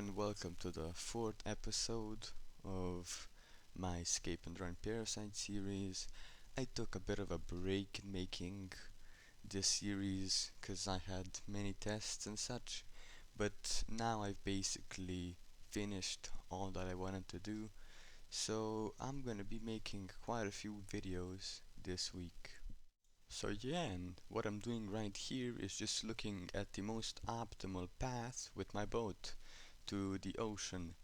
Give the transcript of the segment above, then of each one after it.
and welcome to the fourth episode of my Scape and Run Parasite series. I took a bit of a break in making this series because I had many tests and such, but now I've basically finished all that I wanted to do, so I'm gonna be making quite a few videos this week. So yeah, and what I'm doing right here is just looking at the most optimal path with my boat to the ocean,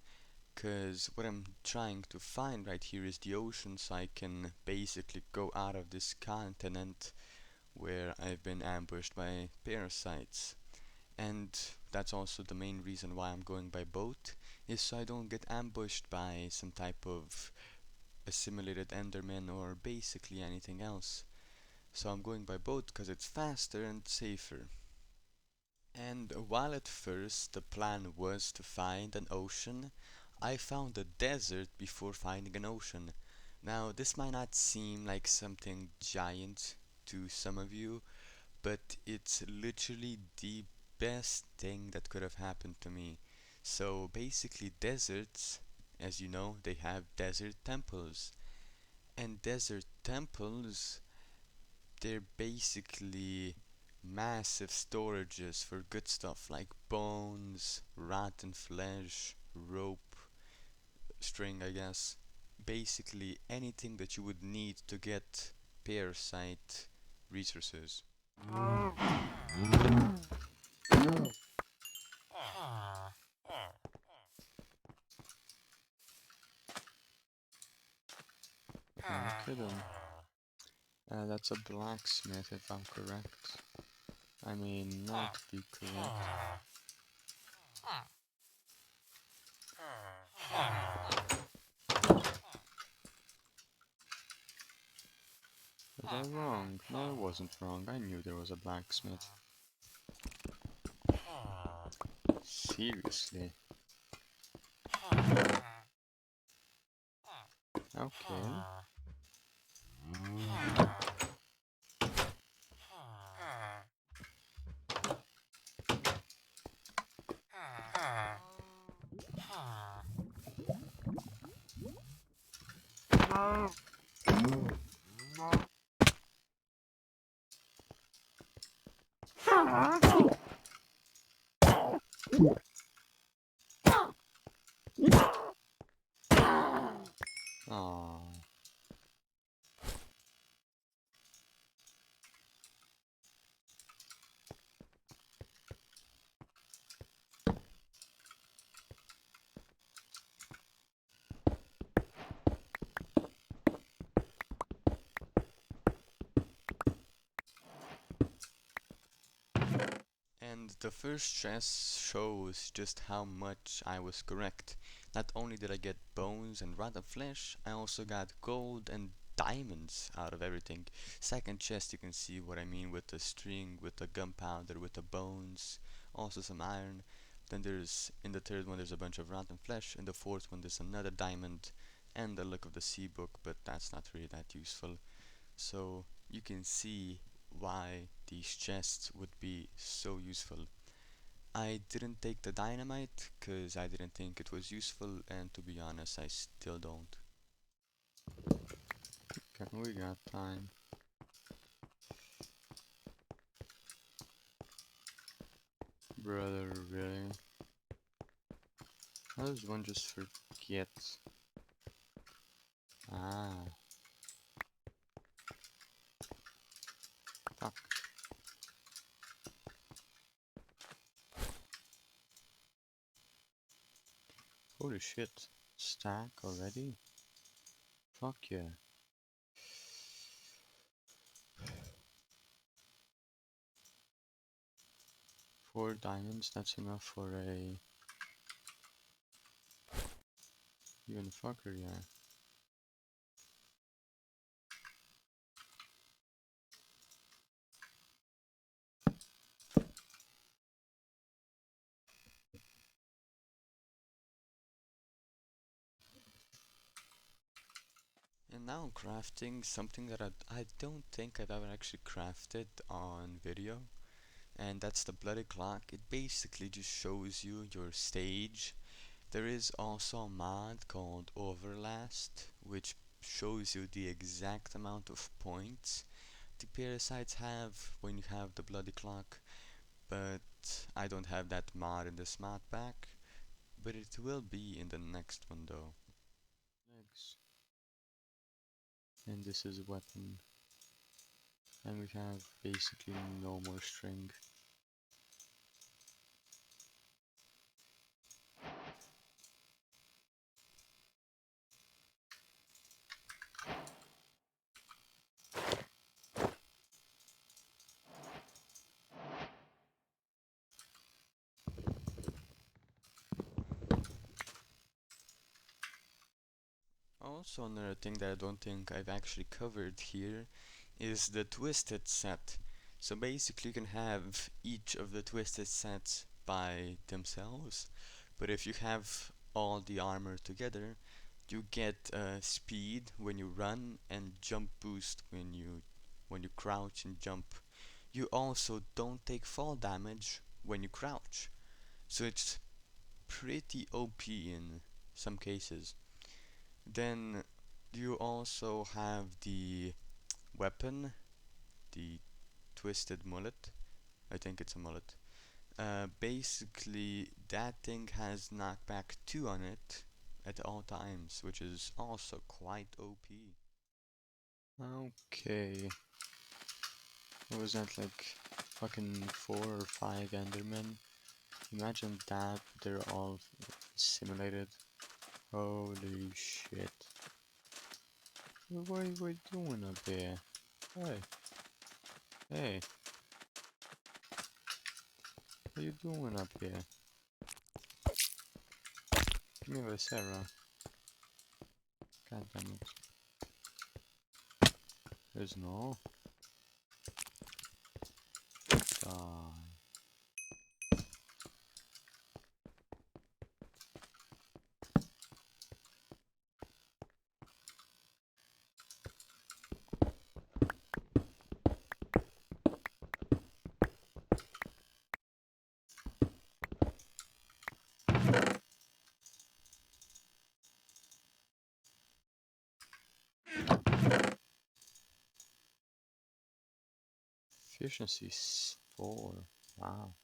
cause what I'm trying to find right here is the ocean, so I can basically go out of this continent where I've been ambushed by parasites. And that's also the main reason why I'm going by boat, is so I don't get ambushed by some type of assimilated enderman or basically anything else. So I'm going by boat because it's faster and safer. And while at first the plan was to find an ocean, I found a desert before finding an ocean. Now, this might not seem like something giant to some of you, but it's literally the best thing that could have happened to me. So basically, deserts, as you know, they have desert temples. And desert temples, they're basically massive storages for good stuff like bones, rotten flesh, rope, string, I guess. Basically anything that you would need to get parasite resources. Look at him. That's a blacksmith if I'm correct. I mean, not be correct. Was I wrong? No, I wasn't wrong. I knew there was a blacksmith. Seriously? Okay. Aww. And the first chest shows just how much I was correct. Not only did I get bones and rotten flesh, I also got gold and diamonds out of everything. Second chest, you can see what I mean with the string, with the gunpowder, with the bones, also some iron. Then there's, in the third one, there's a bunch of rotten flesh. In the fourth one, there's another diamond and the Luck of the Sea book, but that's not really that useful. So you can see why these chests would be so useful. I didn't take the dynamite because I didn't think it was useful, and to be honest, I still don't. Okay, we got time. Brother, really? How does one just forget? Ah. Fuck. Holy shit. Stack already? Fuck yeah. Four diamonds, that's enough for a... even fucker, yeah. And now I'm crafting something that I don't think I've ever actually crafted on video, and that's the bloody clock. It basically just shows you your stage, There is also a mod called Overlast, which shows you the exact amount of points the parasites have when you have the bloody clock, but I don't have that mod in this mod pack, but it will be in the next one though. Legs. And this is a weapon. And we have basically no more string. Also, another thing that I don't think I've actually covered here is the twisted set. So basically you can have each of the twisted sets by themselves, but if you have all the armor together, you get speed when you run and jump boost when you crouch and jump. You also don't take fall damage when you crouch, so it's pretty OP in some cases. Then you also have the weapon, the twisted mullet. I think it's a mullet. Basically, that thing has knockback 2 on it at all times, which is also quite OP. Okay. What was that, like fucking 4 or 5 Endermen? Imagine that, they're all simulated. Holy shit. What are we doing up here? Hey. Hey. What are you doing up here? Give me this arrow. God damn it. There's no. Die. Efficiency 4. Wow.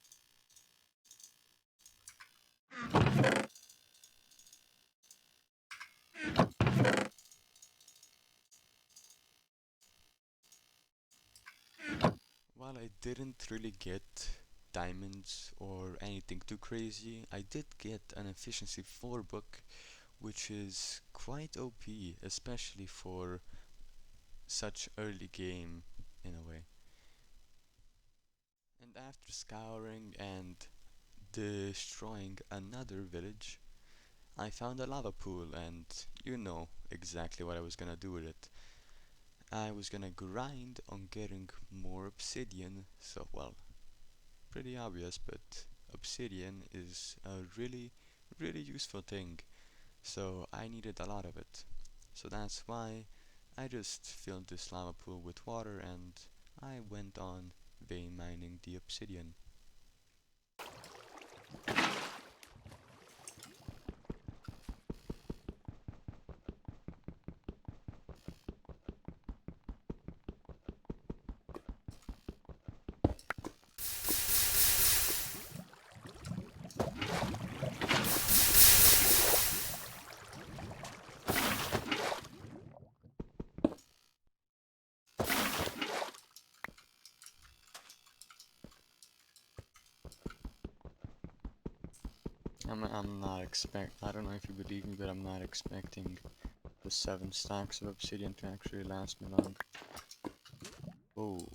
While I didn't really get diamonds or anything too crazy, I did get an efficiency 4 book, which is quite OP, especially for such early game in a way. And after scouring and destroying another village, I found a lava pool, and you know exactly what I was gonna do with it. I was gonna grind on getting more obsidian, so well, pretty obvious, but obsidian is a really useful thing, so I needed a lot of it. So that's why I just filled this lava pool with water and I went on vein mining the obsidian. I'm not I don't know if you believe me, but I'm not expecting the 7 stacks of obsidian to actually last me long. Oh.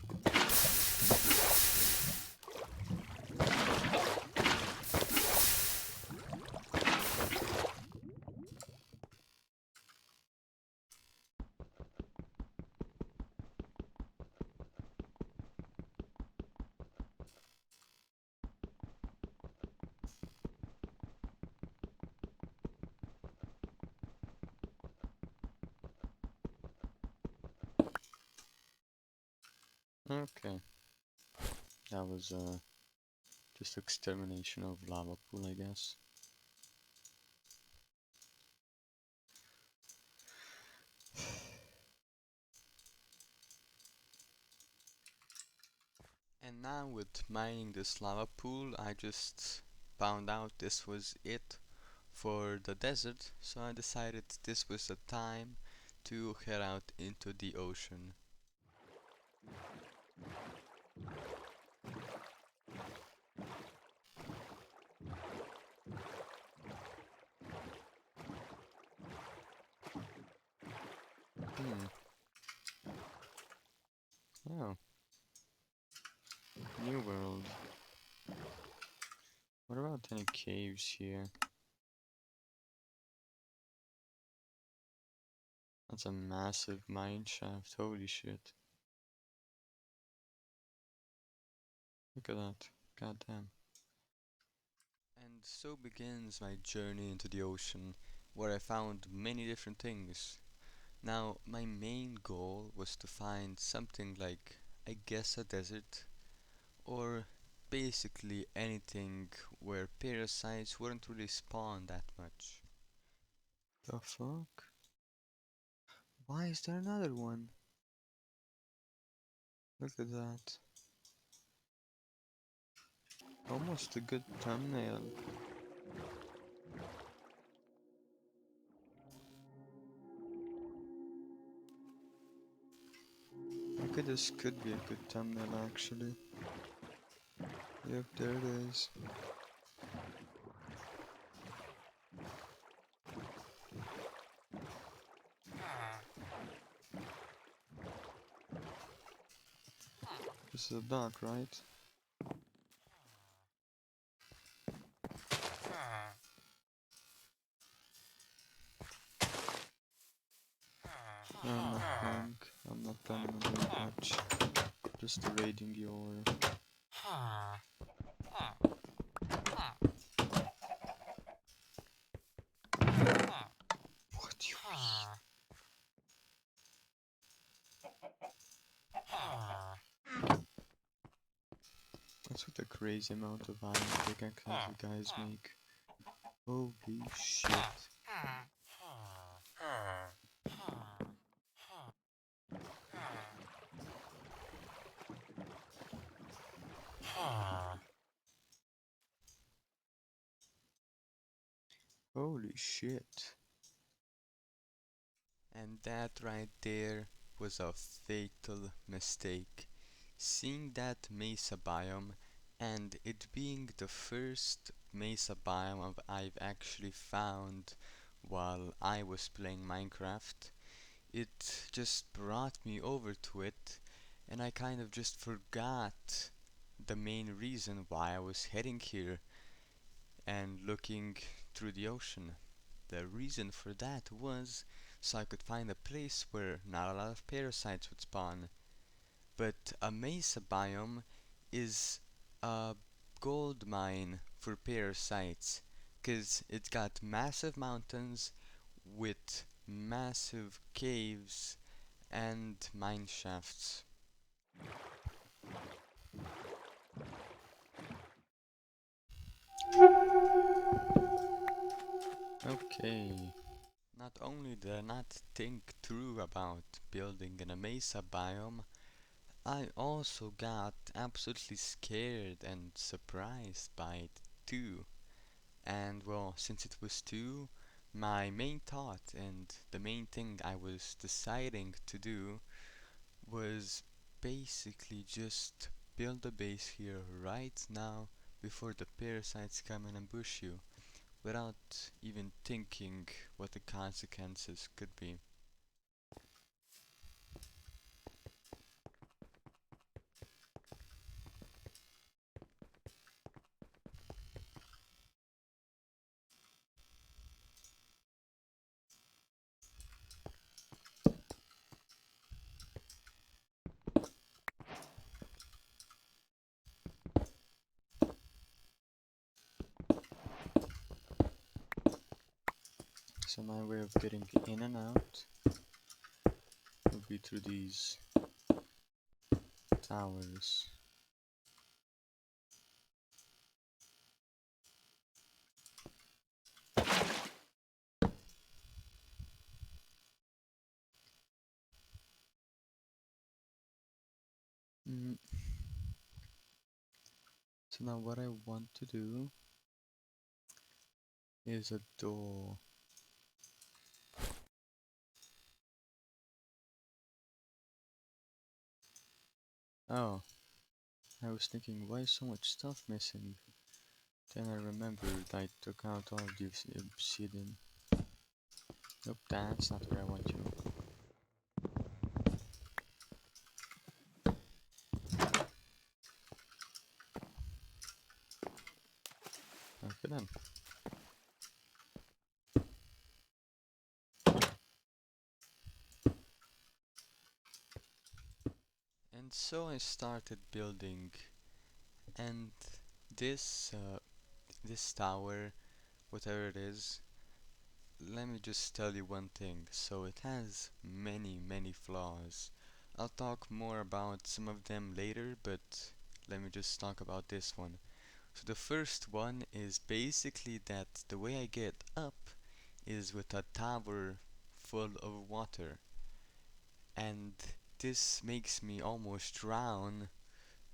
Okay. That was just extermination of lava pool, I guess. now with mining this lava pool, I just found out this was it for the desert, so I decided this was the time to head out into the ocean. Oh. New world. What about any caves here? That's a massive mine shaft, holy shit. Look at that, goddamn. And so begins my journey into the ocean, where I found many different things. Now, my main goal was to find something like, I guess, a desert, or basically anything where parasites wouldn't really spawn that much. The fuck? Why is there another one? Look at that. Almost a good thumbnail. Okay, this could be a good thumbnail actually. Yep, there it is. This is a dog, right? I'm not punk. I'm not planning on doing much. Just raiding your... What do you mean? What's with the crazy amount of iron pickaxes you guys make? Holy shit. Holy shit. And that right there was a fatal mistake. Seeing that mesa biome and it being the first mesa biome I've actually found while I was playing Minecraft, it just brought me over to it and I kind of just forgot the main reason why I was heading here and looking through the ocean. The reason for that was so I could find a place where not a lot of parasites would spawn. But a mesa biome is a gold mine for parasites, 'cause it's got massive mountains with massive caves and mine shafts. Okay. Not only did I not think through about building in a mesa biome, I also got absolutely scared and surprised by it too. And well, since it was two, my main thought and the main thing I was deciding to do was basically just build a base here right now before the parasites come and ambush you, without even thinking what the consequences could be. So my way of getting in and out would be through these towers. So now what I want to do is a door. Oh, I was thinking, why is so much stuff missing? Then I remembered I took out all the obsidian. Nope, that's not where I want you. Okay then. And so I started building, and this tower, whatever it is, let me just tell you one thing. So it has many flaws. I'll talk more about some of them later, but let me just talk about this one. So the first one is basically that the way I get up is with a tower full of water, and this makes me almost drown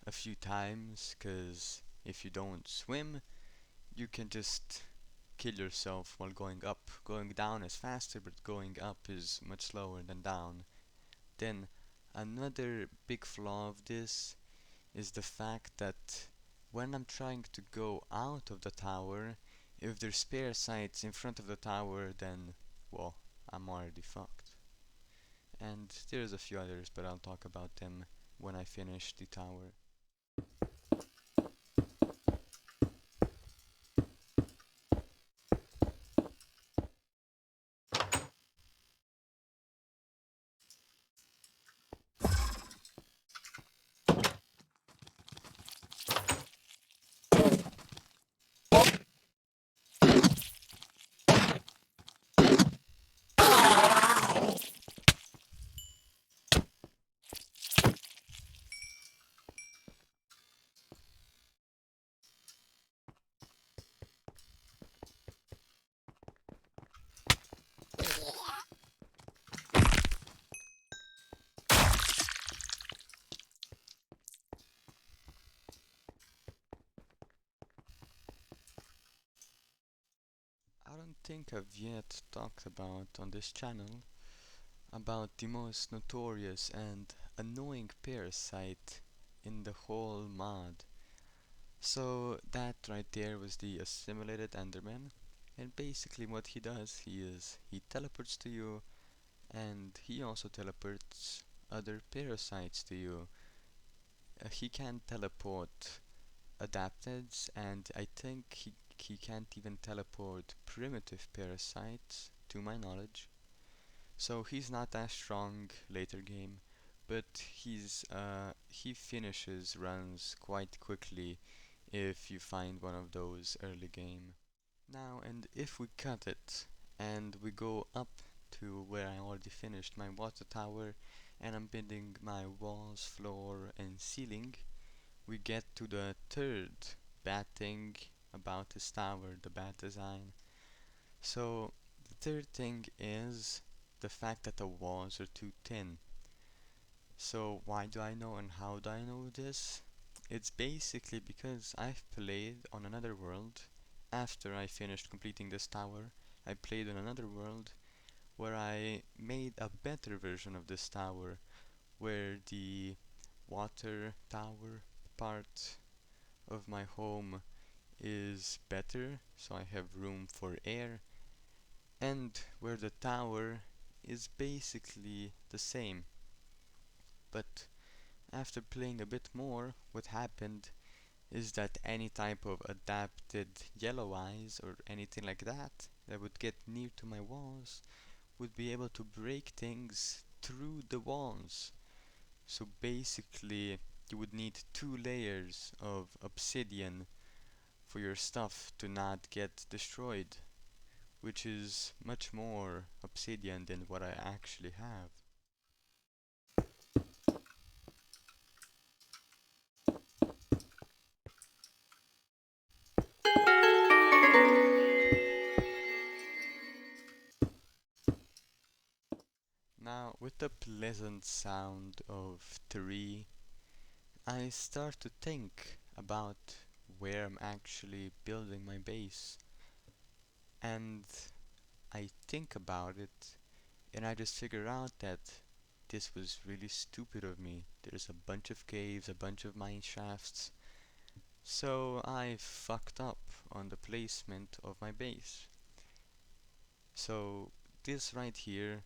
a few times, cause if you don't swim you can just kill yourself while going up. Going down is faster, but going up is much slower than down. Then another big flaw of this is the fact that when I'm trying to go out of the tower, if there's parasites in front of the tower, then, well, I'm already fucked. And there's a few others, but I'll talk about them when I finish the tower. I don't think I've yet talked about on this channel about the most notorious and annoying parasite in the whole mod. So that right there was the assimilated Enderman, and basically what he does, he teleports to you, and he also teleports other parasites to you. He can teleport adapteds, and I think he can't even teleport primitive parasites, to my knowledge. So he's not as strong later game, but he finishes runs quite quickly if you find one of those early game. Now, and if we cut it and we go up to where I already finished my water tower and I'm building my walls, floor and ceiling, we get to the third bad thing about this tower, the bad design. So the third thing is the fact that the walls are too thin. So why do I know and how do I know this? It's basically because I've played on another world. After I finished completing this tower, I played on another world where I made a better version of this tower, where the water tower part of my home is better, so I have room for air, and where the tower is basically the same. But after playing a bit more, what happened is that any type of adapted yellow eyes or anything like that that would get near to my walls would be able to break things through the walls. So basically you would need 2 layers of obsidian for your stuff to not get destroyed, which is much more obsidian than what I actually have. Now, with the pleasant sound of 3, I start to think about where I'm actually building my base. And I think about it, and I just figure out that this was really stupid of me. There's a bunch of caves, a bunch of mine shafts, so I fucked up on the placement of my base. So this right here,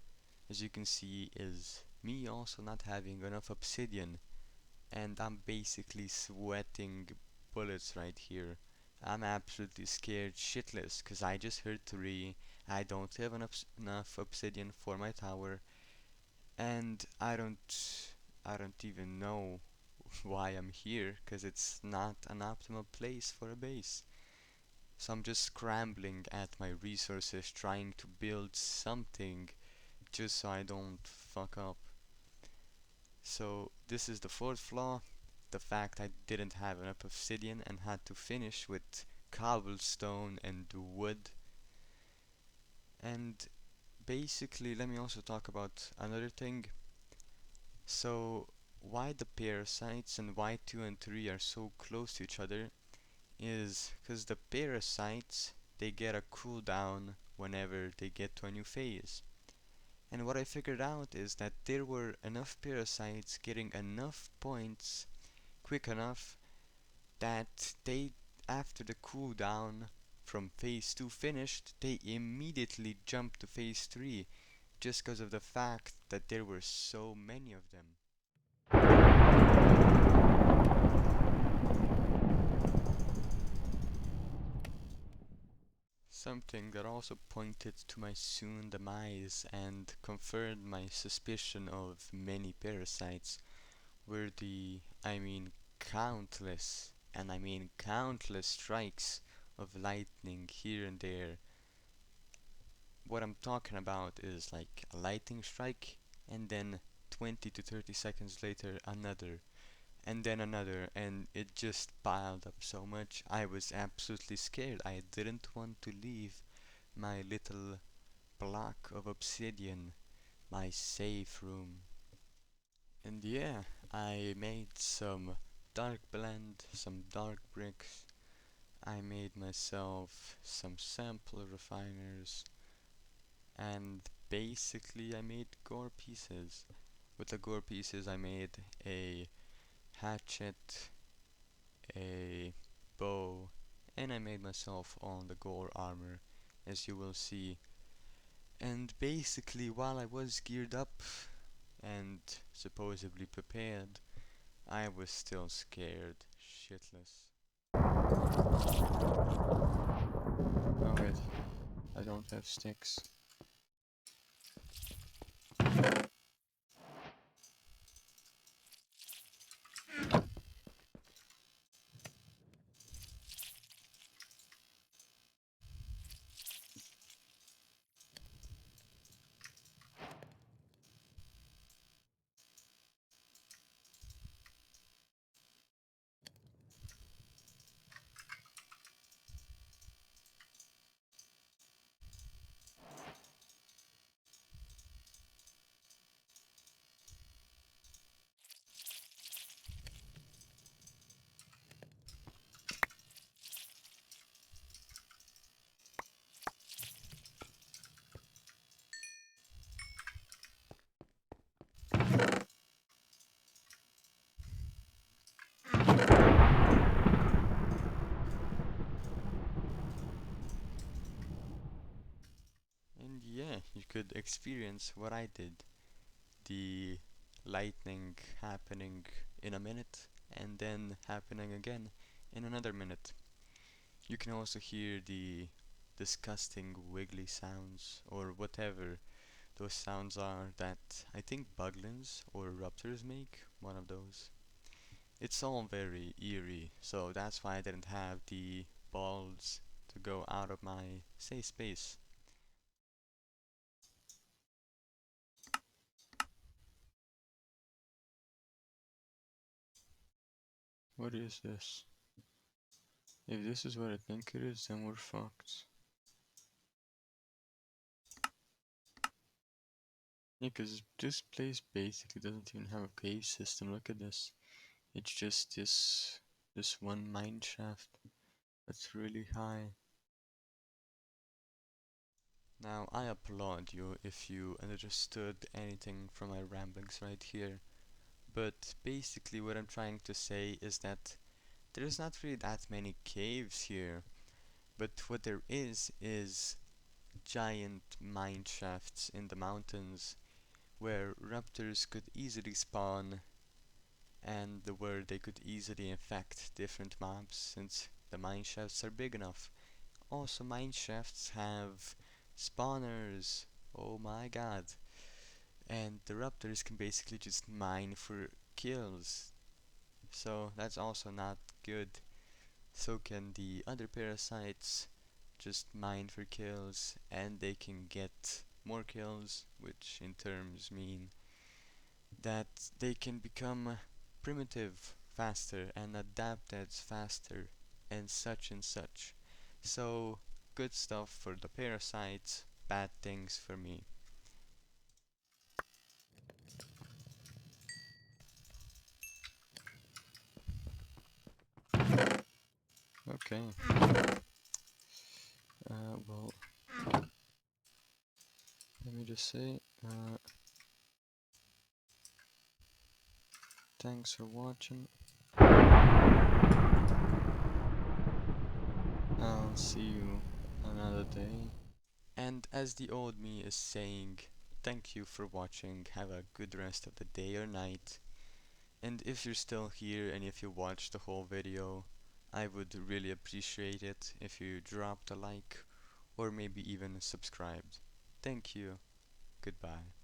as you can see, is me also not having enough obsidian, and I'm basically sweating bullets right here. I'm absolutely scared shitless because I just heard 3, I don't have enough obsidian for my tower, and I don't even know why I'm here because it's not an optimal place for a base. So I'm just scrambling at my resources trying to build something just so I don't fuck up. So this is the fourth flaw, the fact I didn't have enough obsidian and had to finish with cobblestone and wood. And basically, let me also talk about another thing. So why the parasites and why 2 and 3 are so close to each other is because the parasites, they get a cooldown whenever they get to a new phase. And what I figured out is that there were enough parasites getting enough points quick enough that they, after the cooldown from phase 2 finished, they immediately jumped to phase 3 just because of the fact that there were so many of them. Something that also pointed to my soon demise and confirmed my suspicion of many parasites were the, countless, and I mean countless strikes of lightning here and there. What I'm talking about is like a lightning strike, and then 20 to 30 seconds later another, and then another, and it just piled up so much. I was absolutely scared. I didn't want to leave my little block of obsidian, my safe room. And yeah, I made some dark blend, some dark bricks. I made myself some sample refiners, and basically I made gore pieces. With the gore pieces I made a hatchet, a bow, and I made myself on the gore armor, as you will see. And basically, while I was geared up and supposedly prepared, I was still scared shitless. Oh wait, I don't have sticks. And yeah, you could experience what I did. The lightning happening in a minute and then happening again in another minute. You can also hear the disgusting wiggly sounds or whatever those sounds are that I think buglins or raptors make, one of those. It's all very eerie, so that's why I didn't have the balls to go out of my safe space. What is this? If this is what I think it is, then we're fucked. Yeah, cause this place basically doesn't even have a cave system. Look at this. It's just this this one mine shaft that's really high. Now I applaud you if you understood anything from my ramblings right here, but basically what I'm trying to say is that there's not really that many caves here, but what there is giant mine shafts in the mountains where raptors could easily spawn and where they could easily infect different mobs since the mine shafts are big enough. Also, mine shafts have spawners. Oh my god. And the raptors can basically just mine for kills. So that's also not good. So can the other parasites just mine for kills and they can get more kills, which in terms mean that they can become primitive faster and adapted faster and such. So good stuff for the parasites, bad things for me. Okay. Well, let me just say, thanks for watching. I'll see you another day. And as the old me is saying, thank you for watching, have a good rest of the day or night. And if you're still here and if you watched the whole video, I would really appreciate it if you dropped a like or maybe even subscribed. Thank you. Goodbye.